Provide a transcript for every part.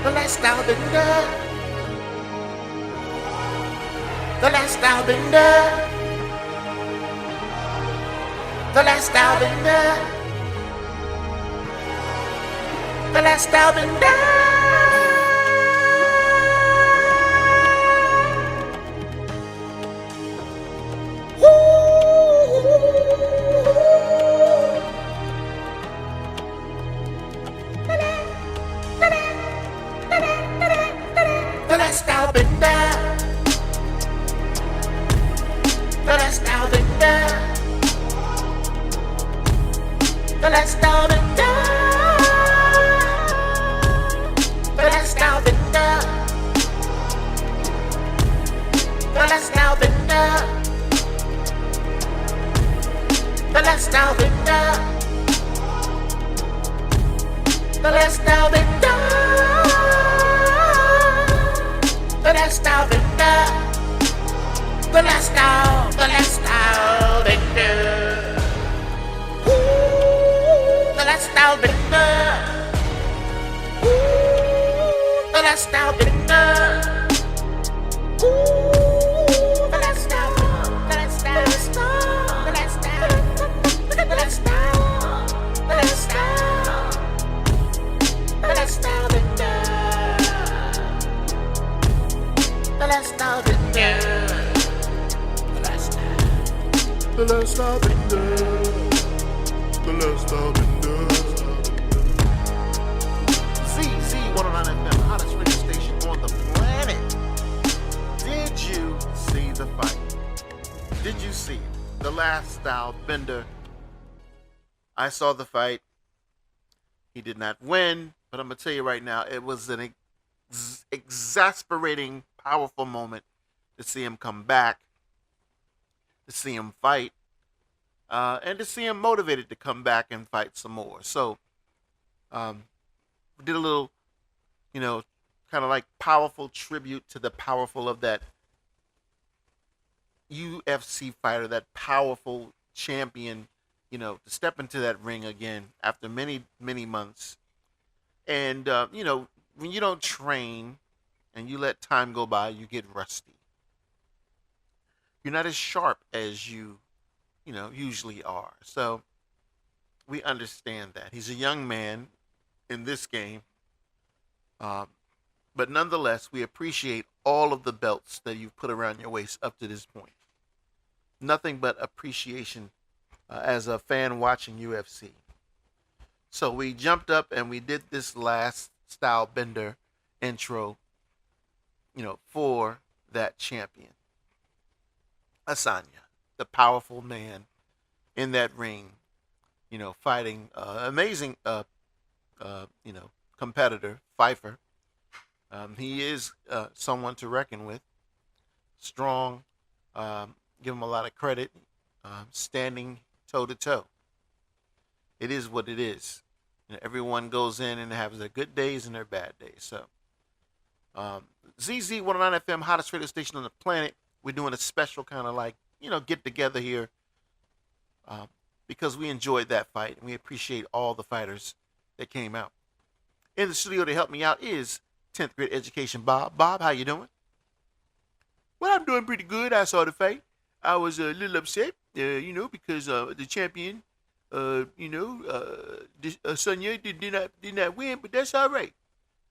The Last Stylebender. The Last Stylebender. The Last Stylebender. The Last Stylebender. The Last Stylebender. The Last Stylebender. The Last Stylebender. The Last Stylebender. The Last Stylebender. The Last Stylebender. The Last Stylebender. The Last Stylebender. The Last Stylebender. The Last Stylebender. The Last Stylebender. The Last Stylebender. The Last Stylebender. ZZ109FM, hottest radio station on the planet. Did you see the fight? Did you see it? The Last Stylebender. I saw the fight. He did not win, but I'm going to tell you right now, it was an exasperating, powerful moment to see him come back, to see him fight, and to see him motivated to come back and fight some more. So, we did a little, kind of like powerful tribute to the powerful of that UFC fighter, that powerful champion, to step into that ring again after many, many months. And, when you don't train and you let time go by, you get rusty. You're not as sharp as you usually are. So we understand that. He's a young man in this game. But nonetheless, we appreciate all of the belts that you've put around your waist up to this point. Nothing but appreciation as a fan watching UFC. So we jumped up and we did this Last Stylebender intro, for that champion. Adesanya, the powerful man in that ring, fighting amazing, competitor, Pfeiffer. He is someone to reckon with. Strong, give him a lot of credit, standing toe-to-toe. It is what it is. Everyone goes in and has their good days and their bad days. So, ZZ109FM, hottest radio station on the planet. We're doing a special kind of like, get together here because we enjoyed that fight and we appreciate all the fighters that came out. In the studio to help me out is 10th grade education Bob. Bob, how you doing? Well, I'm doing pretty good. I saw the fight. I was a little upset, because the champion, Sonya did not win, but that's all right.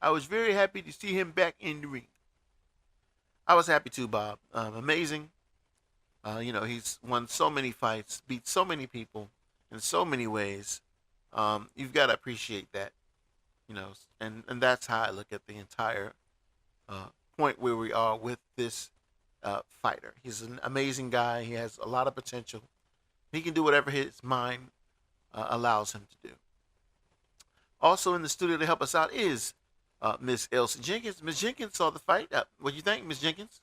I was very happy to see him back in the ring. I was happy too, Bob. Amazing. He's won so many fights, beat so many people in so many ways. You've got to appreciate that, and that's how I look at the entire point where we are with this fighter. He's an amazing guy. He has a lot of potential. He can do whatever his mind allows him to do. Also in the studio to help us out is Miss Elsie Jenkins. Miss Jenkins saw the fight. What do you think, Miss Jenkins?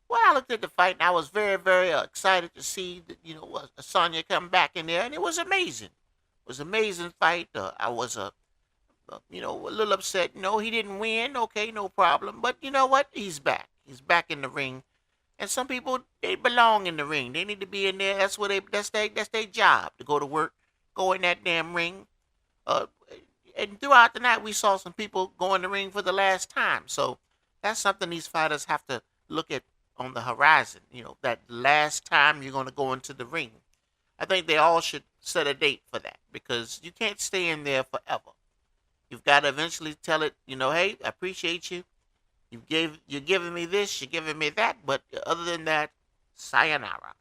Well, I looked at the fight and I was very, very excited to see that, Adesanya come back in there, and it was amazing. It was an amazing fight. I was a little upset. He didn't win. Okay, no problem. But you know what? He's back. He's back in the ring. And some people, they belong in the ring. They need to be in there. That's their job, to go to work, go in that damn ring. And throughout the night, we saw some people go in the ring for the last time. So that's something these fighters have to look at on the horizon. That last time you're going to go into the ring. I think they all should set a date for that because you can't stay in there forever. You've got to eventually tell it, hey, I appreciate you. You're giving me this, you're giving me that, but other than that, sayonara.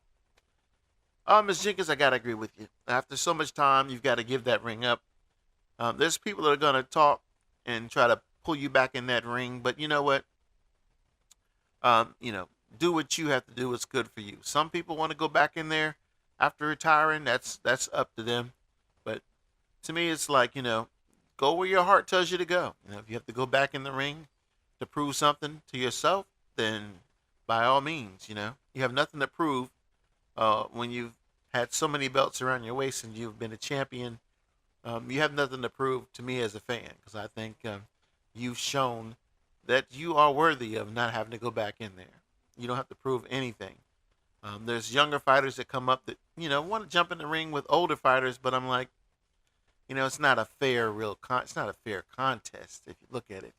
Ms. Jenkins, I gotta agree with you. After so much time, you've got to give that ring up. There's people that are gonna talk and try to pull you back in that ring, but you know what? Do what you have to do. What's good for you. Some people want to go back in there after retiring. That's up to them. But to me, it's like go where your heart tells you to go. If you have to go back in the ring to prove something to yourself, then by all means, you have nothing to prove when you've had so many belts around your waist and you've been a champion. You have nothing to prove to me as a fan because I think you've shown that you are worthy of not having to go back in there. You don't have to prove anything. There's younger fighters that come up that want to jump in the ring with older fighters, but I'm like, it's not a fair it's not a fair contest if you look at it.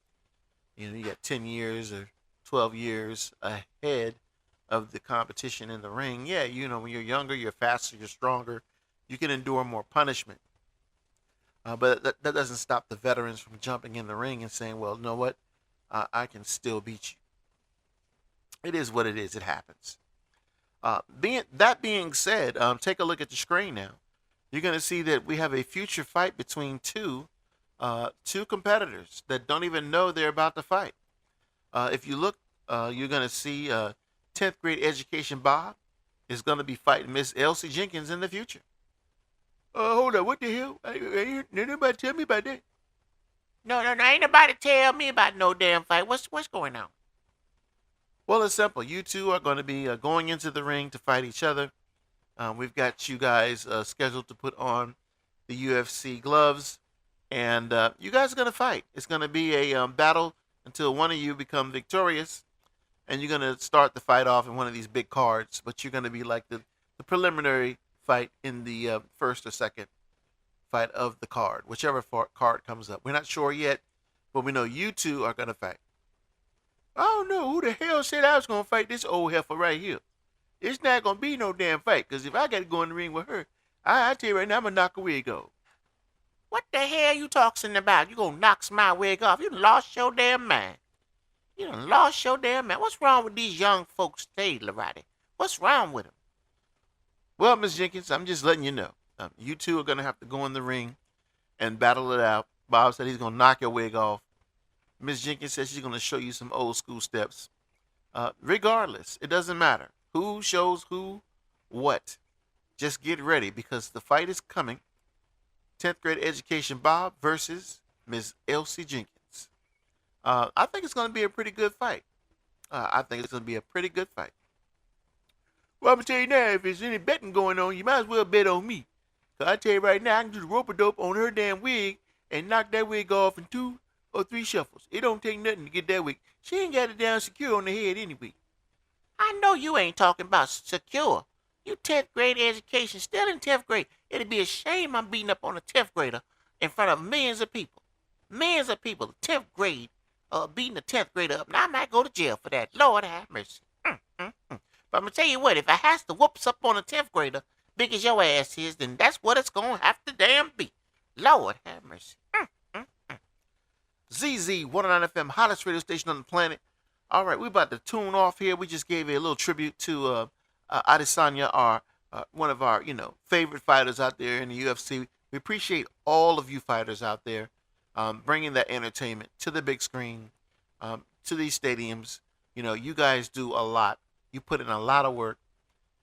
You got 10 years or 12 years ahead of the competition in the ring. Yeah, when you're younger, you're faster, you're stronger, you can endure more punishment. But that doesn't stop the veterans from jumping in the ring and saying, well, you know what? I can still beat you. It is what it is. It happens. Being said, take a look at the screen now. You're going to see that we have a future fight between two competitors that don't even know they're about to fight. If you look, you're going to see 10th grade education Bob is going to be fighting Miss Elsie Jenkins in the future. Hold on, what the hell? Ain't nobody tell me about that. No, ain't nobody tell me about no damn fight. What's going on? Well, it's simple. You two are going to be going into the ring to fight each other. We've got you guys scheduled to put on the UFC gloves, and you guys are going to fight. It's going to be a battle until one of you become victorious, and you're going to start the fight off in one of these big cards, but you're going to be like the preliminary fight in the first or second fight of the card, whichever card comes up. We're not sure yet, but we know you two are going to fight. I don't know who the hell said I was going to fight this old heifer right here. It's not going to be no damn fight, because if I got to go in the ring with her, I tell you right now, I'm going to knock her wig off. What the hell you talking about? You going to knock my wig off? You done lost your damn mind. What's wrong with these young folks today, LORATTI? What's wrong with them? Well, Miss Jenkins, I'm just letting you know. You two are going to have to go in the ring and battle it out. Bob said he's going to knock your wig off. Miss Jenkins says she's going to show you some old school steps. Regardless, it doesn't matter who shows who what. Just get ready because the fight is coming. 10th grade education Bob versus Miss Elsie Jenkins. I think it's going to be a pretty good fight. Well, I'm going to tell you now, if there's any betting going on, you might as well bet on me. Because I tell you right now, I can do the rope-a-dope on her damn wig and knock that wig off in 2 or 3 shuffles. It don't take nothing to get that wig. She ain't got it down secure on the head anyway. I know you ain't talking about secure. You 10th grade education, still in 10th grade. It'd be a shame I'm beating up on a 10th grader in front of millions of people. 10th grade, beating a 10th grader up. Now I might go to jail for that. Lord have mercy. But I'm going to tell you what, if I has to whoops up on a 10th grader, big as your ass is, then that's what it's going to have to damn be. Lord have mercy. ZZ109FM, hottest radio station on the planet. All right, we're about to tune off here. We just gave a little tribute to Adesanya, one of our, favorite fighters out there in the UFC. We appreciate all of you fighters out there bringing that entertainment to the big screen, to these stadiums. You guys do a lot. You put in a lot of work.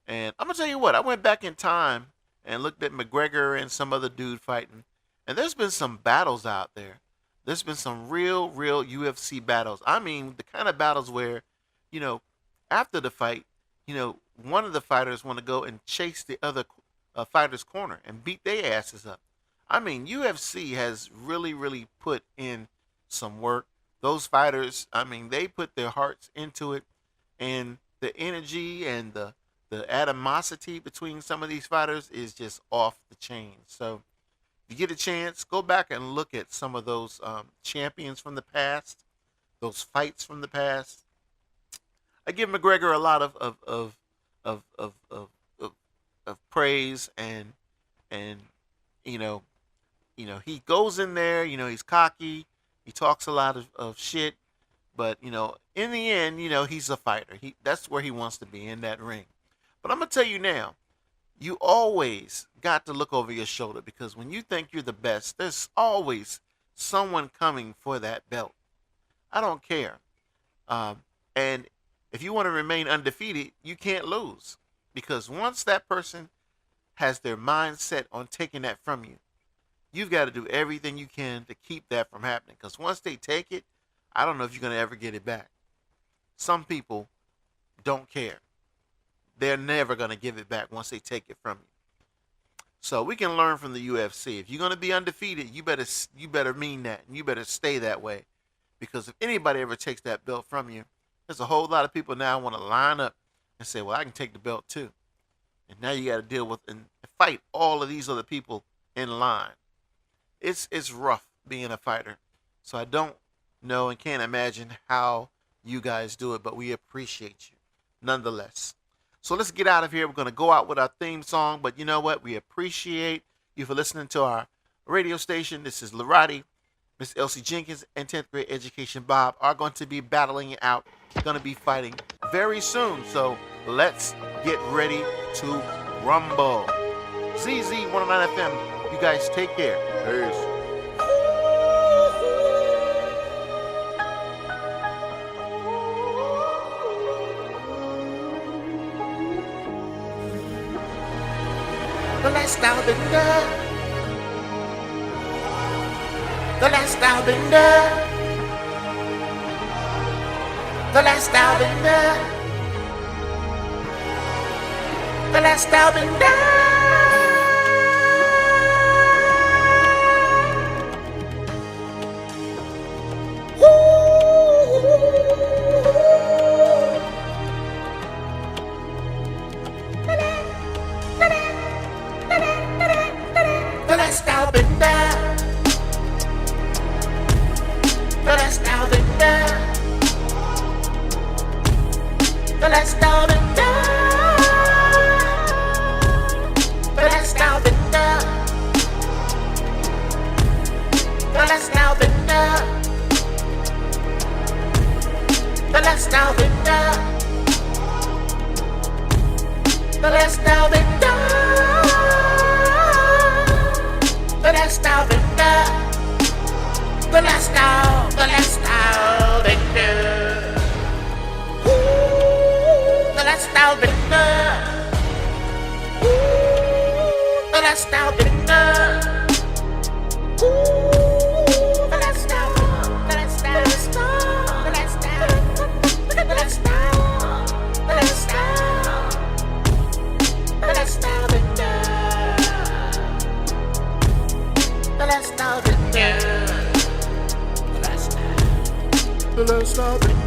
And I'm going to tell you what, I went back in time and looked at McGregor and some other dude fighting. And there's been some battles out there. There's been some real UFC battles. I mean, the kind of battles where, after the fight, one of the fighters want to go and chase the other fighter's corner and beat their asses up. I mean, UFC has really put in some work. Those fighters, I mean, they put their hearts into it, and the energy and the animosity between some of these fighters is just off the chain. So, If you get a chance, go back and look at some of those champions from the past, those fights from the past. I give McGregor a lot of praise, and you know he goes in there. He's cocky. He talks a lot of shit, but in the end, he's a fighter. That's where he wants to be, in that ring. But I'm gonna tell you now, you always got to look over your shoulder, because when you think you're the best, there's always someone coming for that belt. I don't care. And if you want to remain undefeated, you can't lose, because once that person has their mind set on taking that from you, you've got to do everything you can to keep that from happening, because once they take it, I don't know if you're going to ever get it back. Some people don't care. They're never going to give it back once they take it from you. So we can learn from the UFC. If you're going to be undefeated, you better mean that, and you better stay that way, because if anybody ever takes that belt from you, there's a whole lot of people now want to line up and say, well, I can take the belt too. And now you got to deal with and fight all of these other people in line. It's rough being a fighter. So I don't know and can't imagine how you guys do it, but we appreciate you nonetheless. So let's get out of here. We're going to go out with our theme song, but you know what? We appreciate you for listening to our radio station. This is LORATTI. Miss Elsie Jenkins and 10th grade education Bob are going to be battling it out. Going to be fighting very soon. So let's get ready to rumble. ZZ109FM. You guys take care. Peace. The Last Stylebender. The Last Stylebender. The Last Stylebender. The Last Stylebender. The Last Stylebender. The Last Stylebender. The Last Stylebender. The Last Stylebender. The Last Stylebender. The Last Stylebender. The Last Stylebender. The Last Stylebender. The Last Stylebender. The Last Stylebender. The Last Stylebender. The Last Stylebender.